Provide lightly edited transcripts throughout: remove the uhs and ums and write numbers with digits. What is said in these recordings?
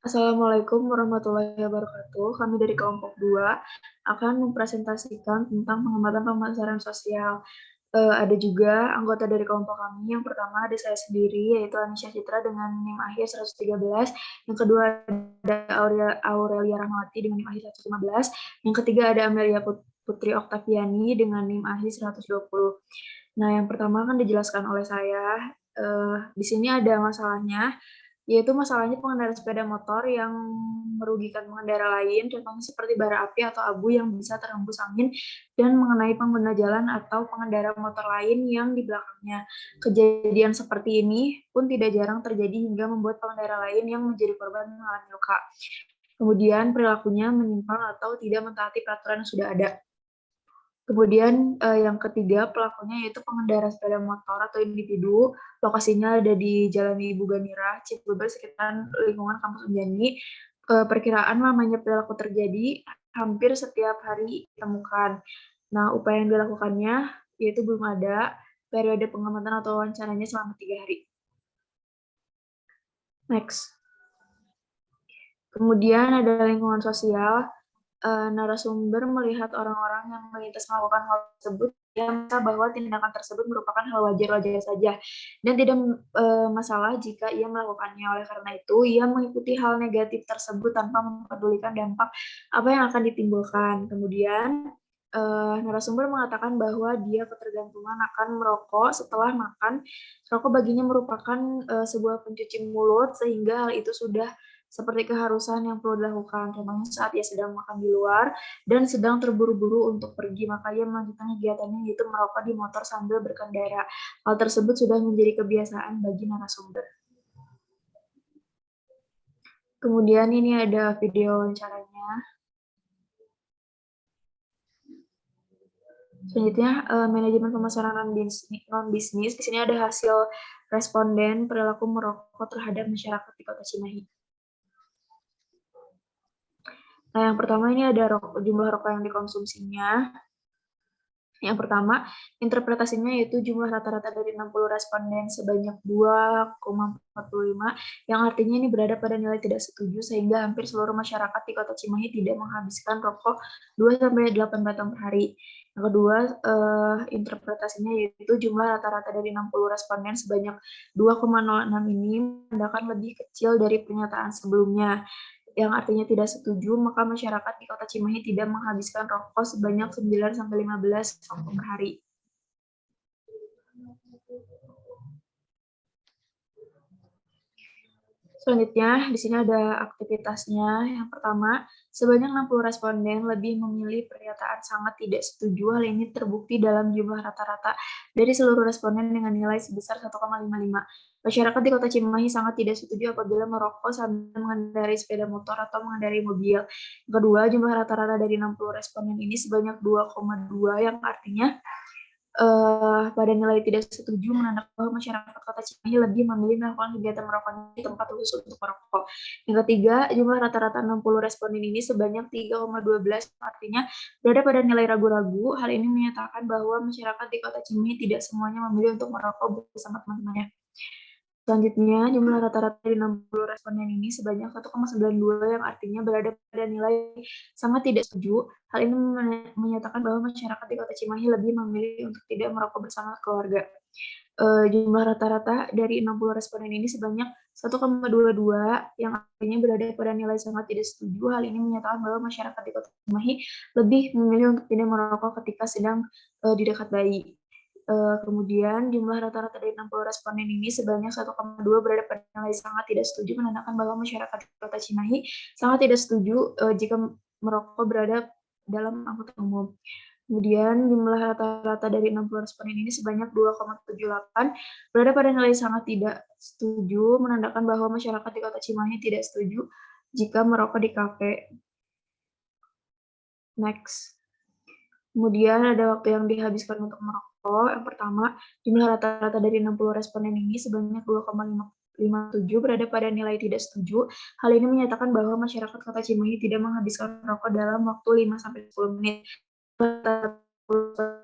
Assalamualaikum warahmatullahi wabarakatuh. Kami dari kelompok 2 akan mempresentasikan tentang pengamatan pemasaran sosial. Ada juga anggota dari kelompok kami, yang pertama ada saya sendiri, yaitu Anisha Citra dengan NIM akhir 113, yang kedua ada Aurelia Rahmawati dengan NIM akhir 115, yang ketiga ada Amelia Putri Oktaviani dengan NIM akhir 120. Nah, yang pertama akan dijelaskan oleh saya. Di sini ada masalahnya, yaitu masalahnya pengendara sepeda motor yang merugikan pengendara lain, contohnya seperti bara api atau abu yang bisa terhembus angin dan mengenai pengguna jalan atau pengendara motor lain yang di belakangnya. Kejadian seperti ini pun tidak jarang terjadi hingga membuat pengendara lain yang menjadi korban mengalami luka. Kemudian perilakunya menyimpang atau tidak mentaati peraturan yang sudah ada. Kemudian, yang ketiga pelakunya yaitu pengendara sepeda motor atau individu, lokasinya ada di Jalan Ibu Ganira, Cibober, sekitaran lingkungan kampus Unjani. Perkiraan lamanya perilaku terjadi hampir setiap hari ditemukan. Nah, upaya yang dilakukannya yaitu belum ada, periode pengamatan atau wawancaranya selama 3 hari. Next. Kemudian ada lingkungan sosial. Narasumber melihat orang-orang yang melintas melakukan hal tersebut, dia merasa bahwa tindakan tersebut merupakan hal wajar-wajar saja dan tidak masalah jika ia melakukannya. Oleh karena itu, ia mengikuti hal negatif tersebut tanpa mempedulikan dampak apa yang akan ditimbulkan. Kemudian, narasumber mengatakan bahwa dia ketergantungan akan merokok setelah makan. Rokok baginya merupakan sebuah pencuci mulut, sehingga hal itu sudah seperti keharusan yang perlu dilakukan. Contohnya saat ia sedang makan di luar dan sedang terburu-buru untuk pergi, maka ia melanjutkan kegiatannya yaitu merokok di motor sambil berkendara. Hal tersebut sudah menjadi kebiasaan bagi narasumber. Kemudian ini ada video wawancaranya. Selanjutnya, manajemen pemasaran non-bisnis. Di sini ada hasil responden perilaku merokok terhadap masyarakat di Kota Cimahi. Nah, yang pertama ini ada jumlah rokok yang dikonsumsinya. Yang pertama, interpretasinya yaitu jumlah rata-rata dari 60 responden sebanyak 2,45, yang artinya ini berada pada nilai tidak setuju, sehingga hampir seluruh masyarakat di Kota Cimahi tidak menghabiskan rokok 2-8 batang per hari. Yang kedua, interpretasinya yaitu jumlah rata-rata dari 60 responden sebanyak 2,06 ini menandakan lebih kecil dari pernyataan sebelumnya, yang artinya tidak setuju, maka masyarakat di Kota Cimahi tidak menghabiskan rokok sebanyak 9-15 rokok per hari. Selanjutnya, di sini ada aktivitasnya. Yang pertama, sebanyak 60 responden lebih memilih pernyataan sangat tidak setuju. Hal ini terbukti dalam jumlah rata-rata dari seluruh responden dengan nilai sebesar 1,55. Masyarakat di Kota Cimahi sangat tidak setuju apabila merokok sambil mengendarai sepeda motor atau mengendarai mobil. Yang kedua, jumlah rata-rata dari 60 responden ini sebanyak 2,2, yang artinya pada nilai tidak setuju menandakan bahwa masyarakat Kota Cimahi lebih memilih melakukan kegiatan merokoknya di tempat khusus untuk merokok. Yang ketiga, jumlah rata-rata 60 responden ini sebanyak 3,12, artinya berada pada nilai ragu-ragu. Hal ini menyatakan bahwa masyarakat di Kota Cimahi tidak semuanya memilih untuk merokok bersama teman-temannya. Selanjutnya, jumlah rata-rata dari 60 responden ini sebanyak 1,92, yang artinya berada pada nilai sangat tidak setuju. Hal ini menyatakan bahwa masyarakat di Kota Cimahi lebih memilih untuk tidak merokok bersama keluarga. Jumlah rata-rata dari 60 responden ini sebanyak 1,22, yang artinya berada pada nilai sangat tidak setuju. Hal ini menyatakan bahwa masyarakat di Kota Cimahi lebih memilih untuk tidak merokok ketika sedang di dekat bayi. Kemudian jumlah rata-rata dari 60 responden ini sebanyak 1,2 berada pada nilai sangat tidak setuju, menandakan bahwa masyarakat di Kota Cimahi sangat tidak setuju jika merokok berada dalam angkutan umum. Kemudian jumlah rata-rata dari 60 responden ini sebanyak 2,78 berada pada nilai sangat tidak setuju, menandakan bahwa masyarakat di Kota Cimahi tidak setuju jika merokok di kafe. Next. Kemudian ada waktu yang dihabiskan untuk merokok. Yang pertama, jumlah rata-rata dari 60 responden ini sebanyak 2,57 berada pada nilai tidak setuju. Hal ini menyatakan bahwa masyarakat Kota Cimahi tidak menghabiskan rokok dalam waktu 5-10 menit.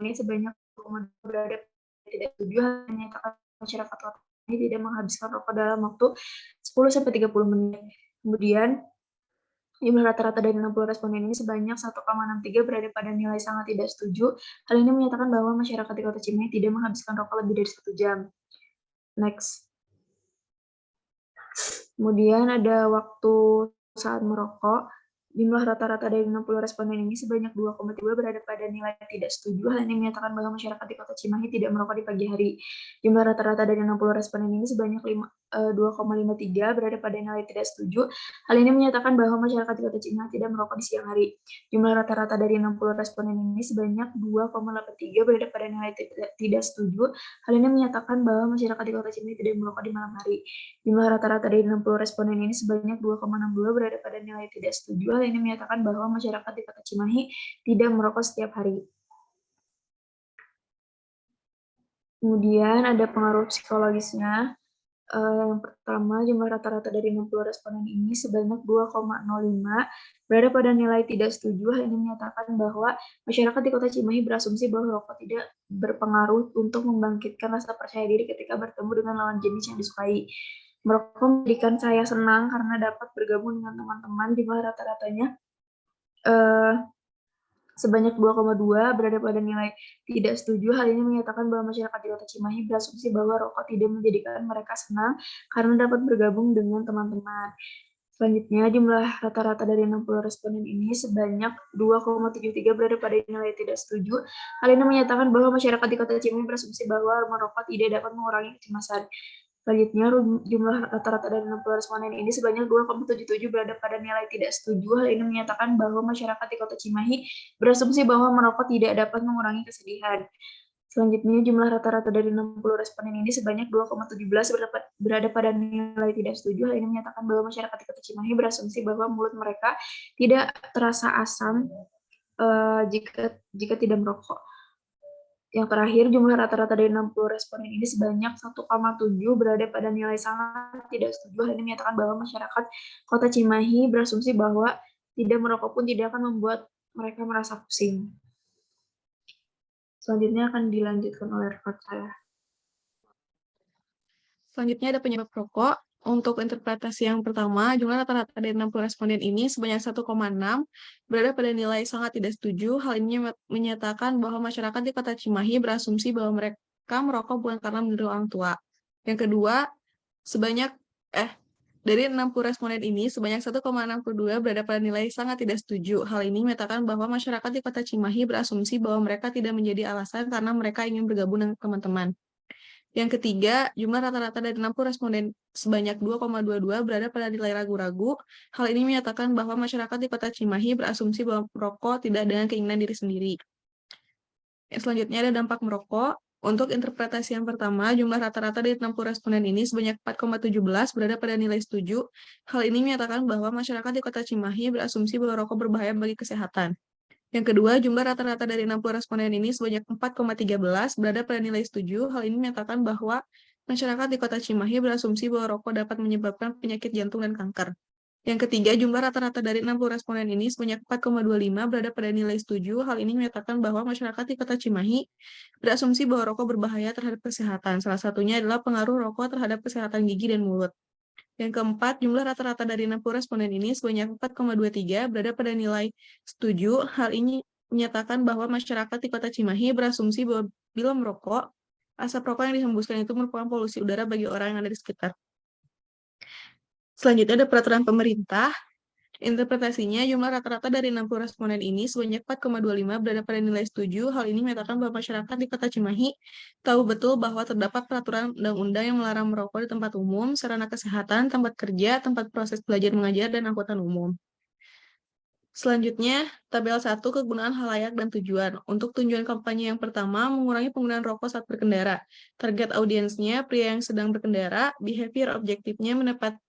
Ini sebanyak 2,2 berada tidak setuju, hal ini menyatakan masyarakat Kota Cimahi tidak menghabiskan rokok dalam waktu 10-30 menit. Kemudian, jumlah rata-rata dari 60 responden ini sebanyak 1,63 berada pada nilai sangat tidak setuju. Hal ini menyatakan bahwa masyarakat di Kota Cimahi tidak menghabiskan rokok lebih dari 1 jam. Next. Kemudian ada waktu saat merokok. Jumlah rata-rata dari 60 responden ini sebanyak 2,3 berada pada nilai tidak setuju. Hal ini menyatakan bahwa masyarakat di Kota Cimahi tidak merokok di pagi hari. Jumlah rata-rata dari 60 responden ini sebanyak 2,53 berada pada nilai tidak setuju. Hal ini menyatakan bahwa masyarakat di Kota Cimahi tidak merokok di siang hari. Jumlah rata-rata dari 60 responden ini sebanyak 2,83 berada pada nilai tidak setuju. Hal ini menyatakan bahwa masyarakat di Kota Cimahi tidak merokok di malam hari. Jumlah rata-rata dari 60 responden ini sebanyak 2,62 berada pada nilai tidak setuju. Hal ini menyatakan bahwa masyarakat di Kota Cimahi tidak merokok setiap hari. Kemudian ada pengaruh psikologisnya. Yang pertama, jumlah rata-rata dari 60 responden ini sebanyak 2,05 berada pada nilai tidak setuju. Hal ini menyatakan bahwa masyarakat di Kota Cimahi berasumsi bahwa rokok tidak berpengaruh untuk membangkitkan rasa percaya diri ketika bertemu dengan lawan jenis yang disukai. Merokok memberikan saya senang karena dapat bergabung dengan teman-teman. Jumlah rata-ratanya sebanyak 2,2 berada pada nilai tidak setuju. Hal ini menyatakan bahwa masyarakat di Kota Cimahi berasumsi bahwa rokok tidak menjadikan mereka senang karena dapat bergabung dengan teman-teman. Selanjutnya, jumlah rata-rata dari 60 responden ini sebanyak 2,73 berada pada nilai tidak setuju. Hal ini menyatakan bahwa masyarakat di Kota Cimahi berasumsi bahwa merokok tidak dapat mengurangi kecemasan. Selanjutnya, jumlah rata-rata dari 60 responden ini sebanyak 2,77 berada pada nilai tidak setuju. Hal ini menyatakan bahwa masyarakat di Kota Cimahi berasumsi bahwa merokok tidak dapat mengurangi kesedihan. Selanjutnya, jumlah rata-rata dari 60 responden ini sebanyak 2,17 berada pada nilai tidak setuju. Hal ini menyatakan bahwa masyarakat di Kota Cimahi berasumsi bahwa mulut mereka tidak terasa asam jika tidak merokok. Yang terakhir, jumlah rata-rata dari 60 responden ini sebanyak 1,7 berada pada nilai sangat tidak setuju. Hal ini menyatakan bahwa masyarakat Kota Cimahi berasumsi bahwa tidak merokok pun tidak akan membuat mereka merasa pusing. Selanjutnya akan dilanjutkan oleh rekan saya. Selanjutnya ada penyebab rokok. Untuk interpretasi yang pertama, jumlah rata-rata dari 60 responden ini sebanyak 1,6 berada pada nilai sangat tidak setuju. Hal ini menyatakan bahwa masyarakat di Kota Cimahi berasumsi bahwa mereka merokok bukan karena menurut orang tua. Yang kedua, dari 60 responden ini, sebanyak 1,62 berada pada nilai sangat tidak setuju. Hal ini menyatakan bahwa masyarakat di Kota Cimahi berasumsi bahwa mereka tidak menjadi alasan karena mereka ingin bergabung dengan teman-teman. Yang ketiga, jumlah rata-rata dari 60 responden sebanyak 2,22 berada pada nilai ragu-ragu. Hal ini menyatakan bahwa masyarakat di Kota Cimahi berasumsi bahwa merokok tidak dengan keinginan diri sendiri. Selanjutnya ada dampak merokok. Untuk interpretasi yang pertama, jumlah rata-rata dari 60 responden ini sebanyak 4,17 berada pada nilai setuju. Hal ini menyatakan bahwa masyarakat di Kota Cimahi berasumsi bahwa rokok berbahaya bagi kesehatan. Yang kedua, jumlah rata-rata dari 60 responden ini sebanyak 4,13 berada pada nilai setuju. Hal ini menyatakan bahwa masyarakat di Kota Cimahi berasumsi bahwa rokok dapat menyebabkan penyakit jantung dan kanker. Yang ketiga, jumlah rata-rata dari 60 responden ini sebanyak 4,25 berada pada nilai setuju. Hal ini menyatakan bahwa masyarakat di Kota Cimahi berasumsi bahwa rokok berbahaya terhadap kesehatan. Salah satunya adalah pengaruh rokok terhadap kesehatan gigi dan mulut. Yang keempat, jumlah rata-rata dari 60 responden ini sebanyak 4,23 berada pada nilai setuju. Hal ini menyatakan bahwa masyarakat di Kota Cimahi berasumsi bahwa bila merokok, asap rokok yang dihembuskan itu merupakan polusi udara bagi orang yang ada di sekitar. Selanjutnya ada peraturan pemerintah. Interpretasinya, jumlah rata-rata dari 60 responden ini sebanyak 4,25 berada pada nilai setuju. Hal ini menyatakan bahwa masyarakat di Kota Cimahi tahu betul bahwa terdapat peraturan undang-undang yang melarang merokok di tempat umum, sarana kesehatan, tempat kerja, tempat proses belajar mengajar, dan angkutan umum. Selanjutnya, tabel 1 kegunaan halayak dan tujuan. Untuk tujuan kampanye yang pertama, mengurangi penggunaan rokok saat berkendara. Target audiensnya, pria yang sedang berkendara. Behavior objektifnya,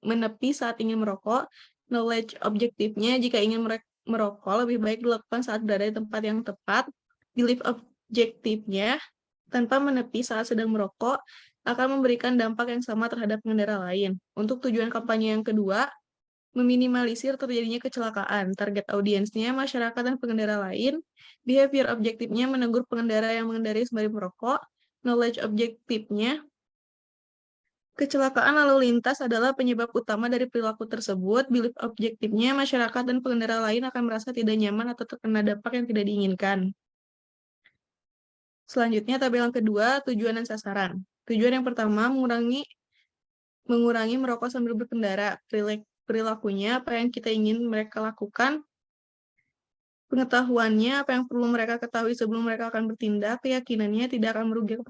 menepi saat ingin merokok. Knowledge objektifnya, jika ingin merokok, lebih baik dilakukan saat berada di tempat yang tepat. Belief objektifnya, tanpa menepi saat sedang merokok, akan memberikan dampak yang sama terhadap pengendara lain. Untuk tujuan kampanye yang kedua, meminimalisir terjadinya kecelakaan. Target audiensnya masyarakat dan pengendara lain. Behavior objektifnya menegur pengendara yang mengendarai sembari merokok. Knowledge objektifnya Kecelakaan lalu lintas adalah penyebab utama dari perilaku tersebut. Bila objektifnya, masyarakat dan pengendara lain akan merasa tidak nyaman atau terkena dampak yang tidak diinginkan. Selanjutnya, tabel yang kedua, tujuan dan sasaran. Tujuan yang pertama, mengurangi merokok sambil berkendara. Perilakunya, apa yang kita ingin mereka lakukan, pengetahuannya, apa yang perlu mereka ketahui sebelum mereka akan bertindak, keyakinannya tidak akan merugikan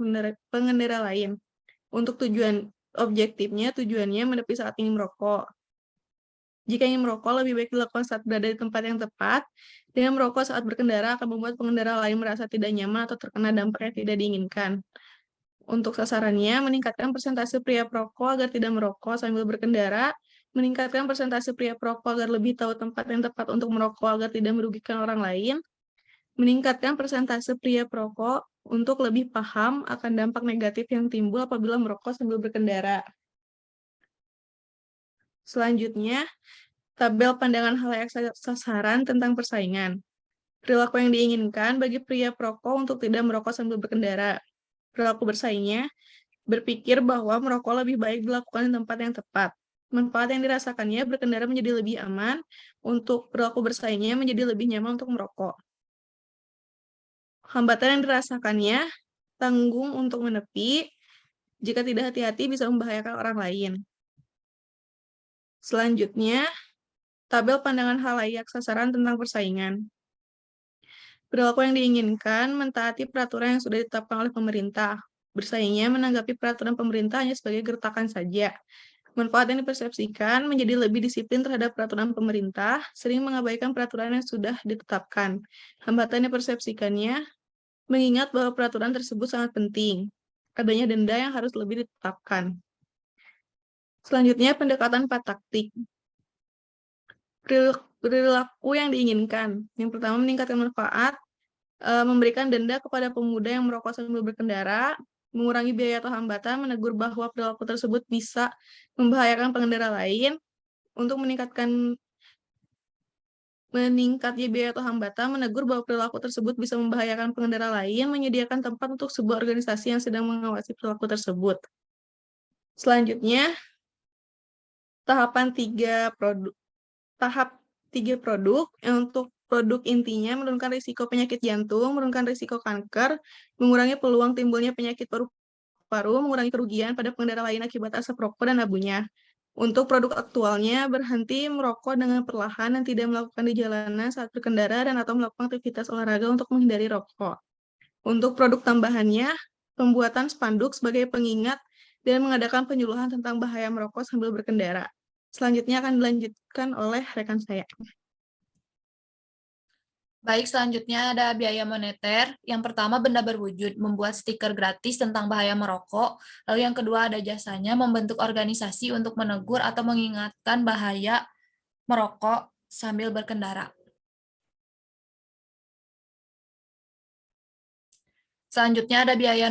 pengendara lain. Untuk tujuan objektifnya, tujuannya menepi saat ingin merokok. Jika ingin merokok, lebih baik dilakukan saat berada di tempat yang tepat. Dengan merokok saat berkendara akan membuat pengendara lain merasa tidak nyaman atau terkena dampak yang tidak diinginkan. Untuk sasarannya, meningkatkan persentase pria perokok agar tidak merokok sambil berkendara, meningkatkan persentase pria perokok agar lebih tahu tempat yang tepat untuk merokok agar tidak merugikan orang lain, meningkatkan persentase pria perokok untuk lebih paham akan dampak negatif yang timbul apabila merokok sambil berkendara. Selanjutnya, tabel pandangan khalayak sasaran tentang persaingan. Perilaku yang diinginkan bagi pria perokok untuk tidak merokok sambil berkendara. Perilaku bersaingnya, berpikir bahwa merokok lebih baik dilakukan di tempat yang tepat. Manfaat yang dirasakannya berkendara menjadi lebih aman, untuk perilaku bersaingnya menjadi lebih nyaman untuk merokok. Hambatan yang dirasakannya, tanggung untuk menepi, jika tidak hati-hati bisa membahayakan orang lain. Selanjutnya, tabel pandangan khalayak sasaran tentang persaingan. Perilaku yang diinginkan mentaati peraturan yang sudah ditetapkan oleh pemerintah. Bersaingnya menanggapi peraturan pemerintah hanya sebagai gertakan saja. Manfaat yang dipersepsikan menjadi lebih disiplin terhadap peraturan pemerintah, sering mengabaikan peraturan yang sudah ditetapkan. Hambatan yang dipersepsikannya, mengingat bahwa peraturan tersebut sangat penting. Adanya denda yang harus lebih ditetapkan. Selanjutnya, pendekatan 4 taktik. Perilaku yang diinginkan. Yang pertama, meningkatkan manfaat, memberikan denda kepada pemuda yang merokok sambil berkendara, mengurangi biaya atau hambatan, menegur bahwa perilaku tersebut bisa membahayakan pengendara lain, untuk meningkatnya biaya atau hambatan, menegur bahwa perilaku tersebut bisa membahayakan pengendara lain, menyediakan tempat untuk sebuah organisasi yang sedang mengawasi perilaku tersebut. Selanjutnya, tahap 3 produk, untuk produk intinya menurunkan risiko penyakit jantung, menurunkan risiko kanker, mengurangi peluang timbulnya penyakit paru-paru, mengurangi kerugian pada pengendara lain akibat asap rokok dan abunya. Untuk produk aktualnya, berhenti merokok dengan perlahan dan tidak melakukan di jalanan saat berkendara dan atau melakukan aktivitas olahraga untuk menghindari rokok. Untuk produk tambahannya, pembuatan spanduk sebagai pengingat dan mengadakan penyuluhan tentang bahaya merokok sambil berkendara. Selanjutnya akan dilanjutkan oleh rekan saya. Baik, selanjutnya ada biaya moneter. Yang pertama, benda berwujud, membuat stiker gratis tentang bahaya merokok. Lalu yang kedua ada jasanya, membentuk organisasi untuk menegur atau mengingatkan bahaya merokok sambil berkendara. Selanjutnya ada biaya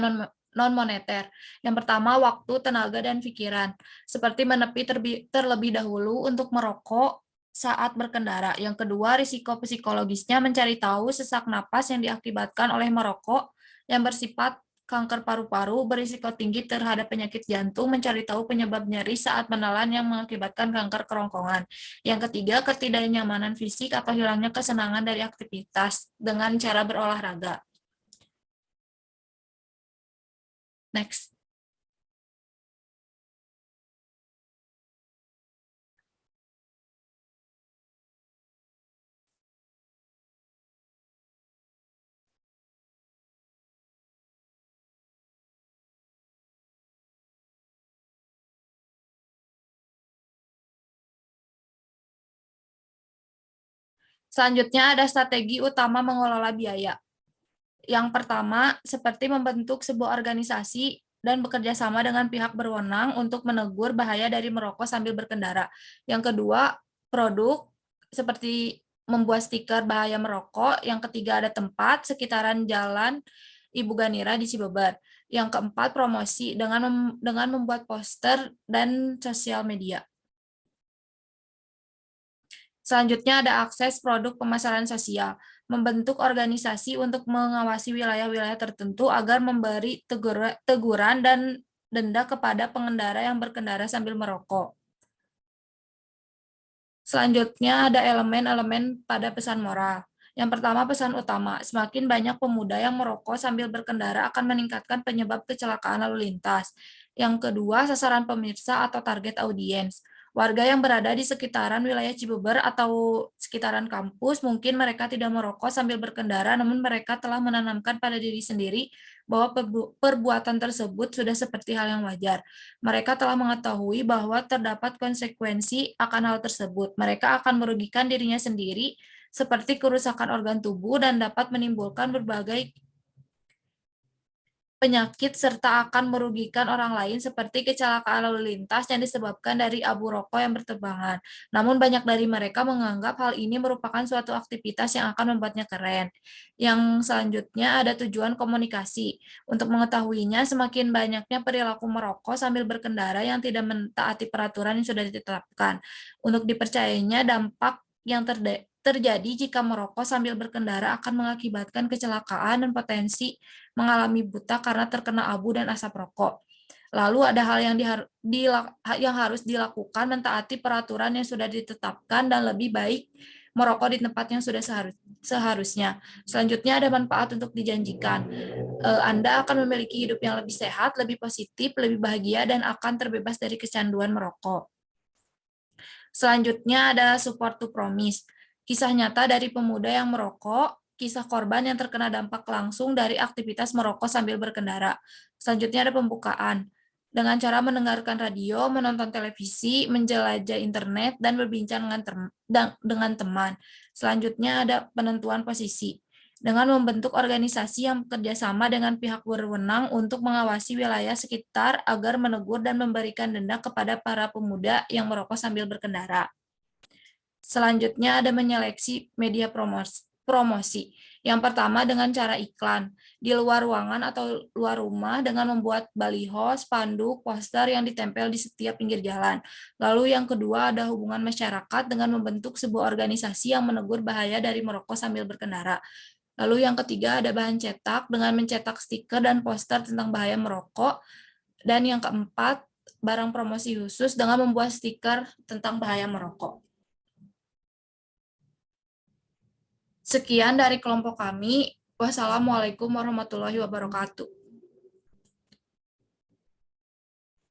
non-moneter. Yang pertama, waktu, tenaga, dan pikiran. Seperti menepi terlebih dahulu untuk merokok saat berkendara. Yang kedua, risiko psikologisnya mencari tahu sesak napas yang diakibatkan oleh merokok yang bersifat kanker paru-paru, berisiko tinggi terhadap penyakit jantung, mencari tahu penyebab nyeri saat menelan yang mengakibatkan kanker kerongkongan. Yang ketiga, ketidaknyamanan fisik atau hilangnya kesenangan dari aktivitas dengan cara berolahraga. Next. Selanjutnya ada strategi utama mengelola biaya. Yang pertama, seperti membentuk sebuah organisasi dan bekerja sama dengan pihak berwenang untuk menegur bahaya dari merokok sambil berkendara. Yang kedua, produk seperti membuat stiker bahaya merokok. Yang ketiga ada tempat sekitaran Jalan Ibu Ganira di Cibeber. Yang keempat, promosi dengan membuat poster dan sosial media. Selanjutnya ada akses produk pemasaran sosial, membentuk organisasi untuk mengawasi wilayah-wilayah tertentu agar memberi teguran dan denda kepada pengendara yang berkendara sambil merokok. Selanjutnya ada elemen-elemen pada pesan moral. Yang pertama, pesan utama. Semakin banyak pemuda yang merokok sambil berkendara akan meningkatkan penyebab kecelakaan lalu lintas. Yang kedua, sasaran pemirsa atau target audiens. Warga yang berada di sekitaran wilayah Cibeber atau sekitaran kampus, mungkin mereka tidak merokok sambil berkendara, namun mereka telah menanamkan pada diri sendiri bahwa perbuatan tersebut sudah seperti hal yang wajar. Mereka telah mengetahui bahwa terdapat konsekuensi akan hal tersebut. Mereka akan merugikan dirinya sendiri, seperti kerusakan organ tubuh, dan dapat menimbulkan berbagai penyakit serta akan merugikan orang lain seperti kecelakaan lalu lintas yang disebabkan dari abu rokok yang berterbangan. Namun banyak dari mereka menganggap hal ini merupakan suatu aktivitas yang akan membuatnya keren. Yang selanjutnya ada tujuan komunikasi. Untuk mengetahuinya, semakin banyaknya perilaku merokok sambil berkendara yang tidak mentaati peraturan yang sudah ditetapkan. Untuk dipercayainya, dampak yang terjadi jika merokok sambil berkendara akan mengakibatkan kecelakaan dan potensi mengalami buta karena terkena abu dan asap rokok. Lalu ada hal yang harus dilakukan, mentaati peraturan yang sudah ditetapkan dan lebih baik merokok di tempat yang sudah seharusnya. Selanjutnya ada manfaat untuk dijanjikan. Anda akan memiliki hidup yang lebih sehat, lebih positif, lebih bahagia, dan akan terbebas dari kecanduan merokok. Selanjutnya ada support to promise. Kisah nyata dari pemuda yang merokok, kisah korban yang terkena dampak langsung dari aktivitas merokok sambil berkendara. Selanjutnya ada pembukaan. Dengan cara mendengarkan radio, menonton televisi, menjelajah internet, dan berbincang dengan teman. Selanjutnya ada penentuan posisi. Dengan membentuk organisasi yang bekerjasama dengan pihak berwenang untuk mengawasi wilayah sekitar agar menegur dan memberikan denda kepada para pemuda yang merokok sambil berkendara. Selanjutnya ada menyeleksi media promosi. Yang pertama dengan cara iklan di luar ruangan atau luar rumah dengan membuat baliho, spanduk, poster yang ditempel di setiap pinggir jalan. Lalu yang kedua ada hubungan masyarakat dengan membentuk sebuah organisasi yang menegur bahaya dari merokok sambil berkendara. Lalu yang ketiga ada bahan cetak dengan mencetak stiker dan poster tentang bahaya merokok. Dan yang keempat, barang promosi khusus dengan membuat stiker tentang bahaya merokok. Sekian dari kelompok kami. Wassalamualaikum warahmatullahi wabarakatuh.